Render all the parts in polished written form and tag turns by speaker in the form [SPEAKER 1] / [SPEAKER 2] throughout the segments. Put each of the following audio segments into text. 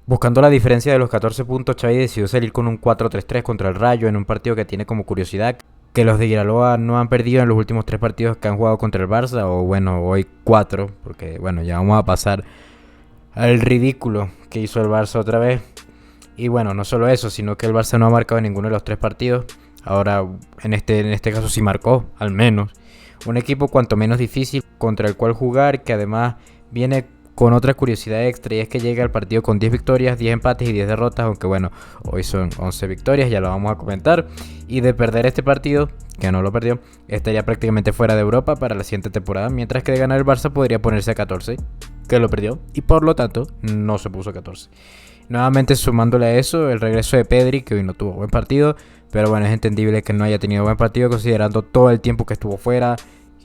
[SPEAKER 1] Buscando la diferencia de los 14 puntos, Xavi decidió salir con un 4-3-3 contra el Rayo en un partido que tiene como curiosidad que los de Iraola no han perdido en los últimos 3 partidos que han jugado contra el Barça, o bueno, hoy 4, porque bueno, ya vamos a pasar al ridículo que hizo el Barça otra vez. Y bueno, no solo eso, sino que el Barça no ha marcado en ninguno de los 3 partidos. Ahora, en este caso sí marcó, al menos. Un equipo cuanto menos difícil contra el cual jugar, que además viene con otra curiosidad extra, y es que llega al partido con 10 victorias, 10 empates y 10 derrotas, aunque bueno, hoy son 11 victorias, ya lo vamos a comentar. Y de perder este partido, que no lo perdió, estaría prácticamente fuera de Europa para la siguiente temporada, mientras que de ganar el Barça podría ponerse a 14, que lo perdió, y por lo tanto no se puso a 14. Nuevamente sumándole a eso el regreso de Pedri, que hoy no tuvo buen partido, pero bueno, es entendible que no haya tenido buen partido considerando todo el tiempo que estuvo fuera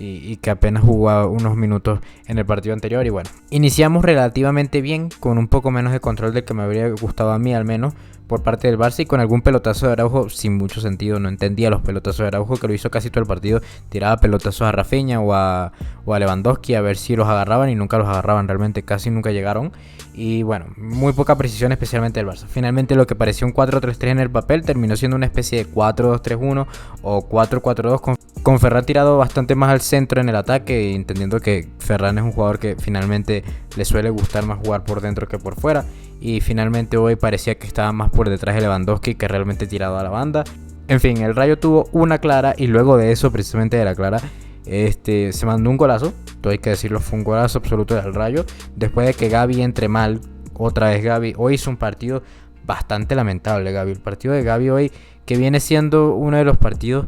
[SPEAKER 1] y que apenas jugó unos minutos en el partido anterior. Y bueno, iniciamos relativamente bien, con un poco menos de control del que me habría gustado a mí al menos por parte del Barça, y con algún pelotazo de Araujo sin mucho sentido. No entendía los pelotazos de Araujo, que lo hizo casi todo el partido. Tiraba pelotazos a Rafinha o a Lewandowski a ver si los agarraban, y nunca los agarraban, realmente casi nunca llegaron. Y bueno, muy poca precisión, especialmente del Barça. Finalmente lo que parecía un 4-3-3 en el papel terminó siendo una especie de 4-2-3-1 o 4-4-2, con Ferran tirado bastante más al centro en el ataque, entendiendo que Ferran es un jugador que finalmente le suele gustar más jugar por dentro que por fuera. Y finalmente hoy parecía que estaba más por detrás de Lewandowski que realmente tirado a la banda. En fin, el Rayo tuvo una clara, y luego de eso, precisamente de la clara, se mandó un golazo. Todo hay que decirlo, fue un golazo absoluto del Rayo. Después de que Gavi entre mal, otra vez Gavi. Hoy hizo un partido bastante lamentable, Gavi. El partido de Gavi hoy, que viene siendo uno de los partidos,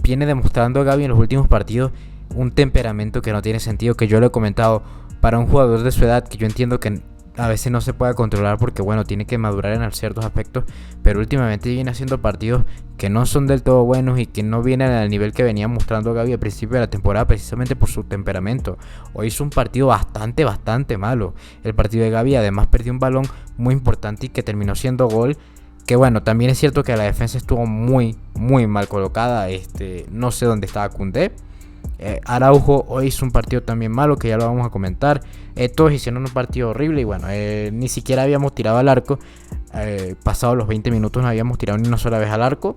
[SPEAKER 1] viene demostrando a Gavi en los últimos partidos un temperamento que no tiene sentido, que yo lo he comentado, para un jugador de su edad, que yo entiendo que a veces no se puede controlar porque bueno, tiene que madurar en ciertos aspectos, pero últimamente viene haciendo partidos que no son del todo buenos y que no vienen al nivel que venía mostrando Gavi al principio de la temporada, precisamente por su temperamento. Hoy hizo un partido bastante malo. El partido de Gavi además perdió un balón muy importante y que terminó siendo gol. Que bueno, también es cierto que la defensa estuvo muy mal colocada. No sé dónde estaba Koundé. Araujo hoy hizo un partido también malo, que ya lo vamos a comentar. Todos hicieron un partido horrible y bueno, ni siquiera habíamos tirado al arco. Pasados los 20 minutos no habíamos tirado ni una sola vez al arco,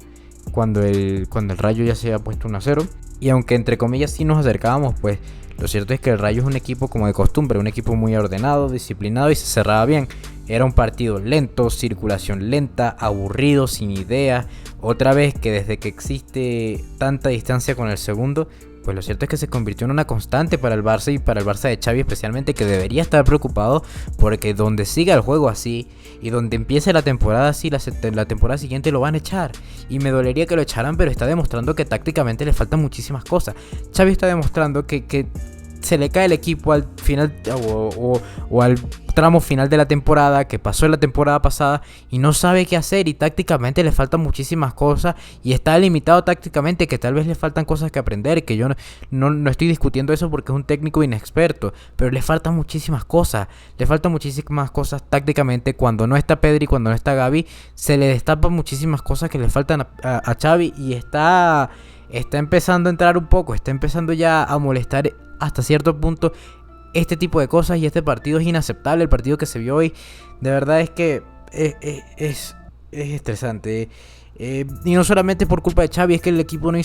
[SPEAKER 1] cuando el Rayo ya se había puesto 1-0. Y aunque entre comillas sí nos acercábamos, pues lo cierto es que el Rayo es un equipo como de costumbre, un equipo muy ordenado, disciplinado, y se cerraba bien. Era un partido lento, circulación lenta, aburrido, sin ideas. Otra vez que desde que existe tanta distancia con el segundo, pues lo cierto es que se convirtió en una constante para el Barça, y para el Barça de Xavi especialmente, que debería estar preocupado, porque donde siga el juego así y donde empiece la temporada así, la temporada siguiente lo van a echar. Y me dolería que lo echaran, pero está demostrando que tácticamente le faltan muchísimas cosas. Xavi está demostrando que se le cae el equipo al final o al tramo final de la temporada, que pasó en la temporada pasada, y no sabe qué hacer, y tácticamente le faltan muchísimas cosas, y está limitado tácticamente, que tal vez le faltan cosas que aprender, que yo no estoy discutiendo eso porque es un técnico inexperto, pero le faltan muchísimas cosas tácticamente. Cuando no está Pedri, cuando no está Gavi, se le destapan muchísimas cosas que le faltan a Xavi, y está empezando a entrar un poco, está empezando ya a molestar hasta cierto punto este tipo de cosas, y este partido es inaceptable. El partido que se vio hoy, de verdad es que es estresante. Y no solamente por culpa de Xavi, es que el equipo no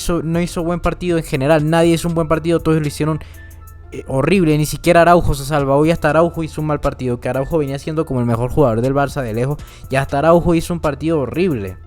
[SPEAKER 1] hizo buen partido en general. Nadie hizo un buen partido, todos lo hicieron horrible. Ni siquiera Araujo se salva. Hoy hasta Araujo hizo un mal partido, que Araujo venía siendo como el mejor jugador del Barça de lejos, y hasta Araujo hizo un partido horrible.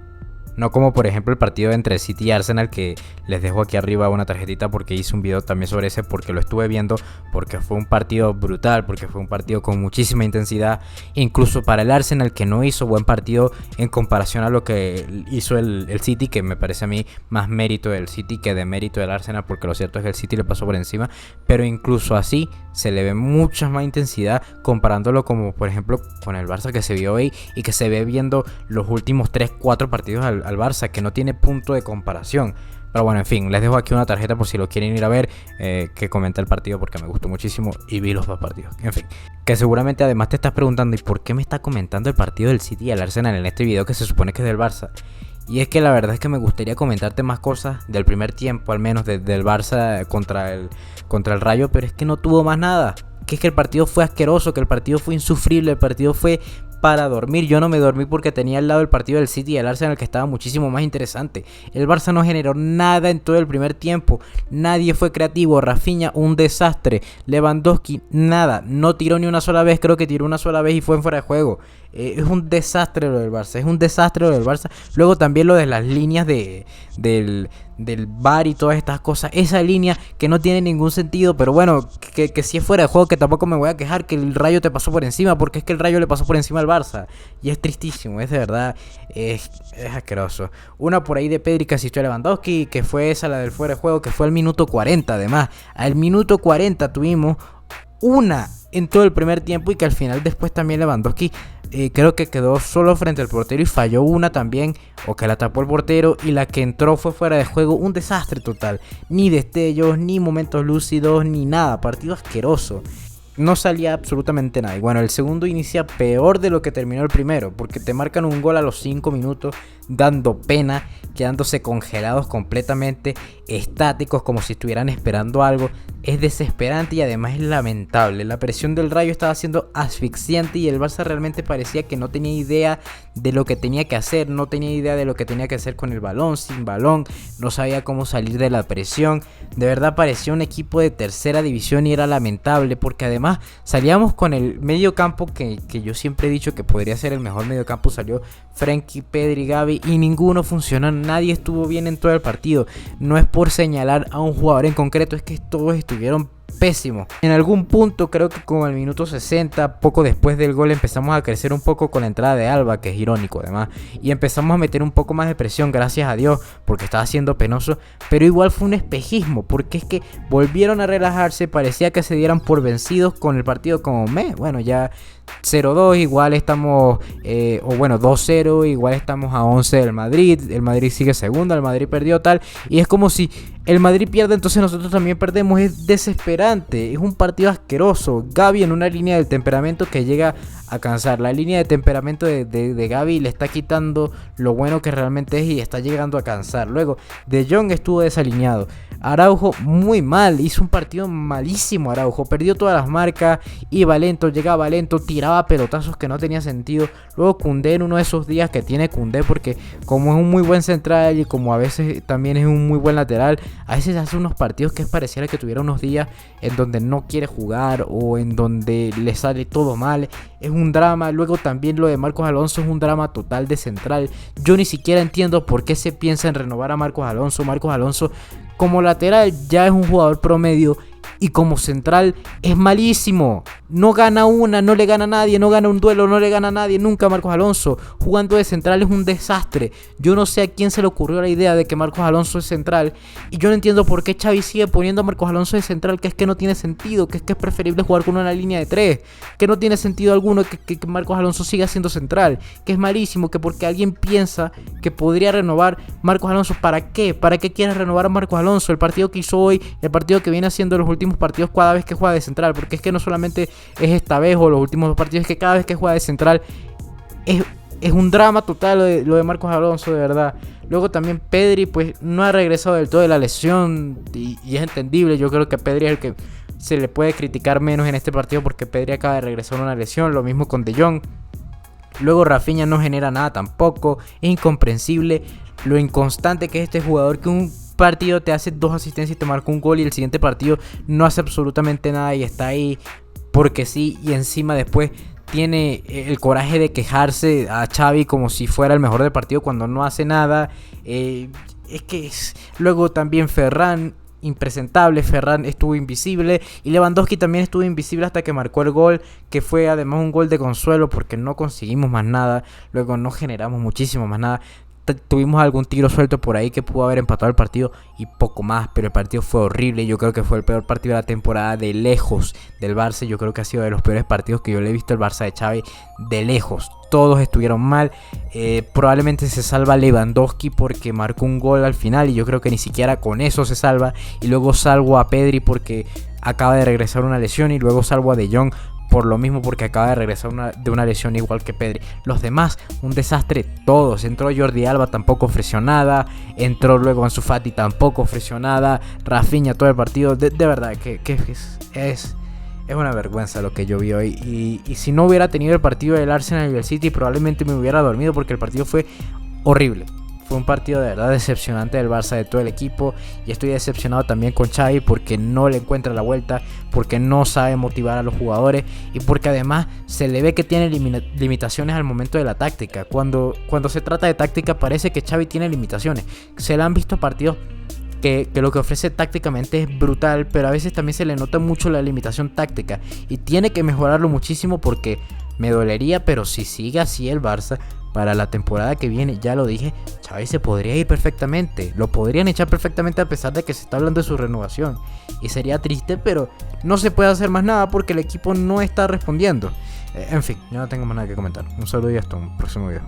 [SPEAKER 1] No como por ejemplo el partido entre City y Arsenal, que les dejo aquí arriba una tarjetita porque hice un video también sobre ese, porque lo estuve viendo, porque fue un partido brutal, porque fue un partido con muchísima intensidad, incluso para el Arsenal, que no hizo buen partido en comparación a lo que hizo el City, que me parece a mí más mérito del City que de mérito del Arsenal, porque lo cierto es que el City le pasó por encima, pero incluso así se le ve mucha más intensidad comparándolo como por ejemplo con el Barça que se vio hoy, y que se ve viendo los últimos 3-4 partidos al Barça, que no tiene punto de comparación. Pero bueno, en fin, les dejo aquí una tarjeta por si lo quieren ir a ver, que comenté el partido porque me gustó muchísimo y vi los dos partidos. En fin, que seguramente además te estás preguntando, ¿y por qué me está comentando el partido del City y el Arsenal en este video que se supone que es del Barça? Y es que la verdad es que me gustaría comentarte más cosas del primer tiempo, al menos del Barça contra el Rayo, pero es que no tuvo más nada. Que es que el partido fue asqueroso, que el partido fue insufrible, el partido fue para dormir. Yo no me dormí porque tenía al lado el partido del City y el Arsenal, que estaba muchísimo más interesante. El Barça no generó nada en todo el primer tiempo. Nadie fue creativo. Rafinha, un desastre. Lewandowski, nada. No tiró ni una sola vez. Creo que tiró una sola vez y fue en fuera de juego. Es un desastre lo del Barça. Es un desastre lo del Barça. Luego también lo de las líneas del VAR y todas estas cosas. Esa línea que no tiene ningún sentido. Pero bueno, que si es fuera de juego, que tampoco me voy a quejar que el Rayo te pasó por encima. Porque es que el Rayo le pasó por encima al Barça. Y es tristísimo. Es de verdad. Es asqueroso. Una por ahí de Pedri que asistió a Lewandowski. Que fue esa, la del fuera de juego. Que fue al minuto 40 además. Al minuto 40 tuvimos una en todo el primer tiempo. Y que al final después también Lewandowski creo que quedó solo frente al portero y falló una también, o que la tapó el portero, y la que entró fue fuera de juego. Un desastre total. Ni destellos, ni momentos lúcidos, ni nada. Partido asqueroso. No salía absolutamente nada. Y bueno, el segundo inicia peor de lo que terminó el primero, porque te marcan un gol a los 5 minutos, dando pena, quedándose congelados completamente, estáticos, como si estuvieran esperando algo. Es desesperante y además es lamentable. La presión del Rayo estaba siendo asfixiante y el Barça realmente parecía que no tenía idea de lo que tenía que hacer, no tenía idea de lo que tenía que hacer con el balón, sin balón, no sabía cómo salir de la presión. De verdad parecía un equipo de tercera división y era lamentable, porque además salíamos con el medio campo que yo siempre he dicho que podría ser el mejor medio campo. Salió Frenkie, Pedri, Gavi y ninguno funcionó. Nadie estuvo bien en todo el partido. No es por señalar a un jugador en concreto, es que todos estuvieron pésimo. En algún punto, creo que como el minuto 60, poco después del gol, empezamos a crecer un poco con la entrada de Alba, que es irónico además, y empezamos a meter un poco más de presión, gracias a Dios, porque estaba siendo penoso, pero igual fue un espejismo, porque es que volvieron a relajarse, parecía que se dieran por vencidos con el partido como bueno, ya 0-2, igual estamos, 2-0, igual estamos a 11 del Madrid, el Madrid sigue segundo, el Madrid perdió tal, y es como si el Madrid pierde, entonces nosotros también perdemos. Es desesperante, es un partido asqueroso. Gavi en una línea del temperamento que llega a cansar. La línea de temperamento de Gavi le está quitando lo bueno que realmente es y está llegando a cansar. Luego, De Jong estuvo desalineado. Araujo muy mal, hizo un partido malísimo. Araujo perdió todas las marcas, iba lento, llegaba lento, tiraba pelotazos que no tenía sentido. Luego Koundé, en uno de esos días que tiene Koundé, porque como es un muy buen central y como a veces también es un muy buen lateral, a veces hace unos partidos que pareciera que tuviera unos días en donde no quiere jugar o en donde le sale todo mal. Es un drama. Luego también lo de Marcos Alonso es un drama total de central. Yo ni siquiera entiendo por qué se piensa en renovar a Marcos Alonso. Marcos Alonso como lateral ya es un jugador promedio y como central es malísimo. No gana una, no le gana a nadie, no gana un duelo, no le gana a nadie nunca. Marcos Alonso jugando de central es un desastre. Yo no sé a quién se le ocurrió la idea de que Marcos Alonso es central, y yo no entiendo por qué Xavi sigue poniendo a Marcos Alonso de central, que es que no tiene sentido, que es preferible jugar con una línea de 3, que no tiene sentido alguno que Marcos Alonso siga siendo central, que es malísimo, que porque alguien piensa que podría renovar Marcos Alonso. ¿Para qué? ¿Para qué quieres renovar a Marcos Alonso? El partido que hizo hoy, el partido que viene haciendo los últimos partidos cada vez que juega de central, porque es que no solamente es esta vez o los últimos dos partidos, es que cada vez que juega de central es un drama total lo de Marcos Alonso, de verdad. Luego también Pedri pues no ha regresado del todo de la lesión y es entendible. Yo creo que Pedri es el que se le puede criticar menos en este partido, porque Pedri acaba de regresar de una lesión, lo mismo con De Jong. Luego Rafinha no genera nada tampoco, es incomprensible lo inconstante que es este jugador, que un partido te hace 2 asistencias y te marca un gol y el siguiente partido no hace absolutamente nada y está ahí porque sí, y encima después tiene el coraje de quejarse a Xavi como si fuera el mejor del partido cuando no hace nada. Luego también Ferran, impresentable. Ferran estuvo invisible y Lewandowski también estuvo invisible hasta que marcó el gol, que fue además un gol de consuelo porque no conseguimos más nada. Luego no generamos muchísimo más nada. Tuvimos algún tiro suelto por ahí que pudo haber empatado el partido y poco más, pero el partido fue horrible. Yo creo que fue el peor partido de la temporada de lejos del Barça. Yo creo que ha sido de los peores partidos que yo le he visto al Barça de Xavi, de lejos. Todos estuvieron mal. Probablemente se salva Lewandowski porque marcó un gol al final y yo creo que ni siquiera con eso se salva. Y luego salvo a Pedri porque acaba de regresar una lesión, y luego salvo a De Jong por lo mismo porque acaba de regresar de una lesión igual que Pedri. Los demás, un desastre todos. Entró Jordi Alba, tampoco ofreció nada. Entró luego Ansu Fati, tampoco ofreció nada. Rafinha todo el partido. De verdad que Es una vergüenza lo que yo vi hoy. Y si no hubiera tenido el partido del Arsenal y el City, probablemente me hubiera dormido porque el partido fue horrible. Fue un partido de verdad decepcionante del Barça, de todo el equipo. Y estoy decepcionado también con Xavi porque no le encuentra la vuelta, porque no sabe motivar a los jugadores y porque además se le ve que tiene limitaciones al momento de la táctica. Cuando se trata de táctica parece que Xavi tiene limitaciones. Se le han visto partidos que lo que ofrece tácticamente es brutal, pero a veces también se le nota mucho la limitación táctica y tiene que mejorarlo muchísimo porque me dolería, pero si sigue así el Barça para la temporada que viene, ya lo dije, Xavi se podría ir perfectamente, lo podrían echar perfectamente a pesar de que se está hablando de su renovación y sería triste, pero no se puede hacer más nada porque el equipo no está respondiendo. En fin, yo no tengo más nada que comentar. Un saludo y hasta un próximo video.